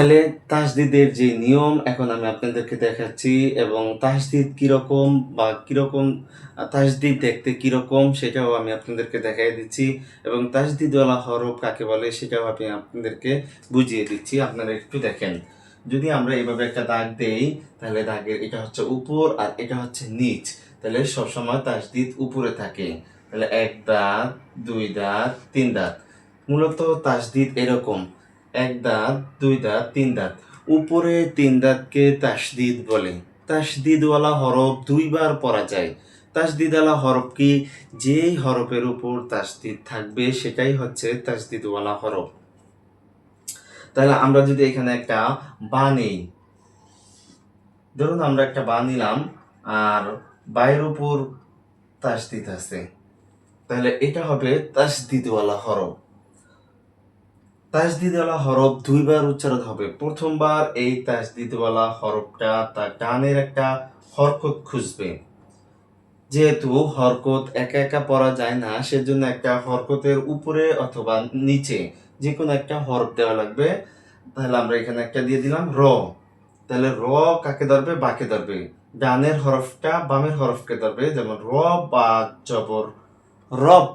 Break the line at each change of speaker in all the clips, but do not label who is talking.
তাহলে তাসদিদের যে নিয়ম এখন আমি আপনাদেরকে দেখাচ্ছি এবং তাসদিদ কিরকম বা কিরকম তাসদিদ দেখতে কিরকম সেটাও আমি আপনাদেরকে দেখাই দিচ্ছি এবং তাসদিদওয়ালা হরফ কাকে বলে সেটাও আমি আপনাদেরকে বুঝিয়ে দিচ্ছি। আপনারা একটু দেখেন, যদি আমরা এইভাবে একটা দাগ দেই তাহলে দাগের এটা হচ্ছে উপর আর এটা হচ্ছে নিচ, তাহলে সবসময় তাসদিদ উপরে থাকে। তাহলে এক দাঁত, দুই দাঁত, তিন দাঁত। মূলত তাসদিদ এরকম এক দাঁত, দুই দাঁত, তিন দাঁত। উপরে তিন দাঁতকে তাসদিদ বলে। তাসদিদওয়ালা হরফ দুইবার পড়া যায়। তাসদিদওয়ালা হরফ কি? যেই হরফের উপর তাসদিদ থাকবে সেটাই হচ্ছে তাসদিদওয়ালা হরফ। তাহলে আমরা যদি এখানে একটা বা নেই, ধরুন আমরা একটা বা নিলাম আর বায়ের উপর তাসদিদ আছে, তাহলে এটা হবে তাসদিদওয়ালা হরফ। তাসদিদওয়ালা হরফ দুইবার উচ্চারণ হবে। প্রথমবার এই তাসদিদওয়ালা হরফটা তার ডানের একটা হরকত খুঁজবে। যেহেতু হরকত একা একা পড়া যায় না, সেজন্য একটা হরকতের উপরে অথবা নিচে যে কোনো একটা হরফ দেওয়া লাগবে। তাহলে আমরা এখানে একটা দিয়ে দিলাম র। তাহলে র কাকে ধরবে? বাকে ধরবে। ডানের হরফটা বামের হরফকে ধরবে, যেমন র বা জবর রব।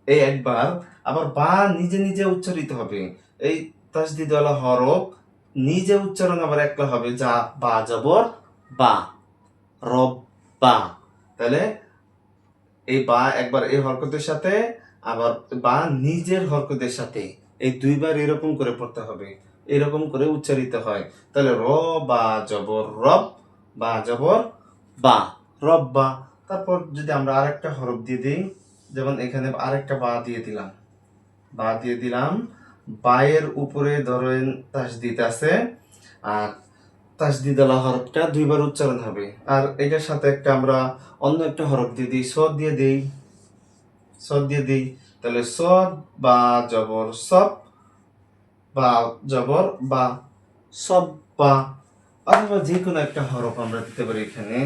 এই একবার। আবার বা নিজে নিজে উচ্চারিত হবে। এই তাসদিদওয়ালা হরফ নিজে উচ্চারণ আবার একলা হবে, যা বা জবর বা, রব বা। তাহলে এই বা একবার এই হরকতের সাথে, আবার বা নিজের হরকতের সাথে, এই দুইবার এরকম করে পড়তে হবে, এরকম করে উচ্চারিত হয়। তাহলে র বা জবর রব, বা জবর বা, রব বা। তারপর যদি আমরা আরেকটা হরফ দিয়ে দিই, যেমন এখানে আরেকটা বা দিয়ে দিলাম, বা দিয়ে দিলাম। বায়ের উপরে ধরেন তাসদিদ আছে, আর তাসদিদওয়ালা হরফটা দুইবার উচ্চারণ হবে। আর এটার সাথে একটা আমরা অন্য একটা হরফ দিয়ে দিই, সদ দিয়ে দিই, সদ দিয়ে দিই। তাহলে সদ বা জবর সব, বা জবর বা, সব বা। অথবা যে কোনো একটা হরফ আমরা দিতে পারি এখানে।